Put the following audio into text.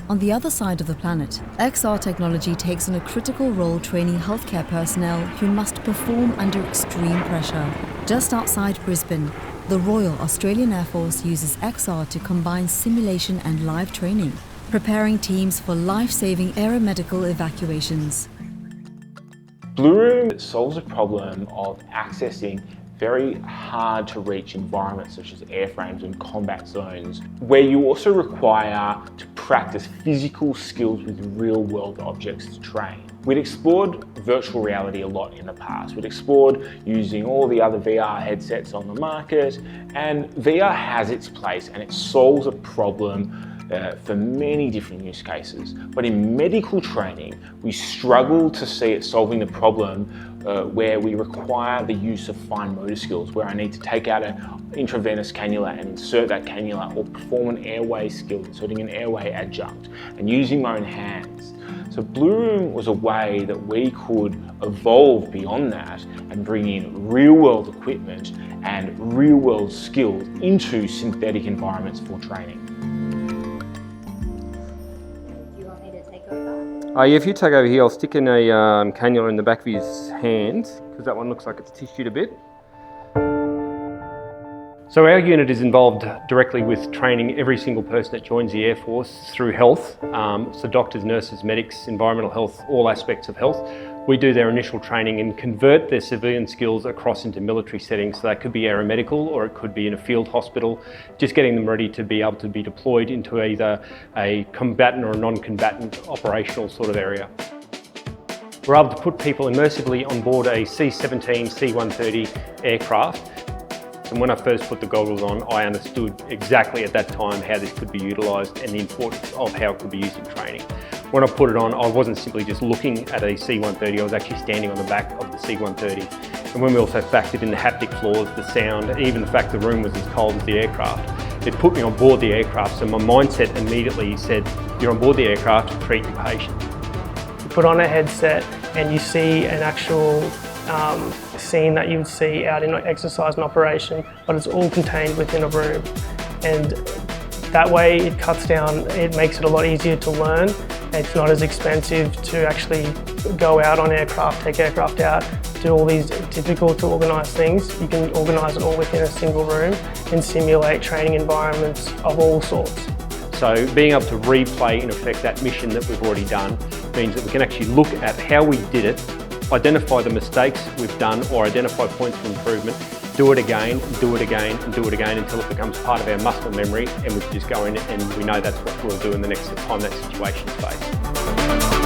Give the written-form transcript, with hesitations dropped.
On the other side of the planet, XR technology takes on a critical role training healthcare personnel who must perform under extreme pressure. Just outside Brisbane, the Royal Australian Air Force uses XR to combine simulation and live training, preparing teams for life-saving aeromedical evacuations. BlueRoom solves a problem of accessing very hard to reach environments such as airframes and combat zones, where you also require to practice physical skills with real world objects to train. We'd explored virtual reality a lot in the past. We'd explored using all the other VR headsets on the market, and VR has its place and it solves a problem for many different use cases. But in medical training, we struggle to see it solving the problem where we require the use of fine motor skills, where I need to take out an intravenous cannula and insert that cannula, or perform an airway skill, inserting an airway adjunct, and using my own hands. So BlueRoom was a way that we could evolve beyond that and bring in real-world equipment and real-world skills into synthetic environments for training. Yeah, if you take over here, I'll stick in a cannula in the back of his hand, because that one looks like it's tissued a bit. So our unit is involved directly with training every single person that joins the Air Force through health. So doctors, nurses, medics, environmental health, all aspects of health. We do their initial training and convert their civilian skills across into military settings. So that could be aeromedical, or it could be in a field hospital, just getting them ready to be able to be deployed into either a combatant or a non-combatant operational sort of area. We're able to put people immersively on board a C-17, C-130 aircraft. And when I first put the goggles on, I understood exactly at that time how this could be utilised and the importance of how it could be used in training. When I put it on, I wasn't simply just looking at a C-130, I was actually standing on the back of the C-130. And when we also factored in the haptic flaws, the sound, and even the fact the room was as cold as the aircraft, it put me on board the aircraft. So my mindset immediately said, you're on board the aircraft, treat your patient. You put on a headset and you see an actual scene that you would see out in exercise and operation, but it's all contained within a room. And that way it cuts down, it makes it a lot easier to learn. It's not as expensive to actually go out on aircraft, take aircraft out, do all these difficult to organise things. You can organise it all within a single room and simulate training environments of all sorts. So being able to replay in effect that mission that we've already done means that we can actually look at how we did it, identify the mistakes we've done or identify points of improvement, do it again, do it again, and do it again until it becomes part of our muscle memory, and we can just go in and we know that's what we'll do in the next time that situation's faced.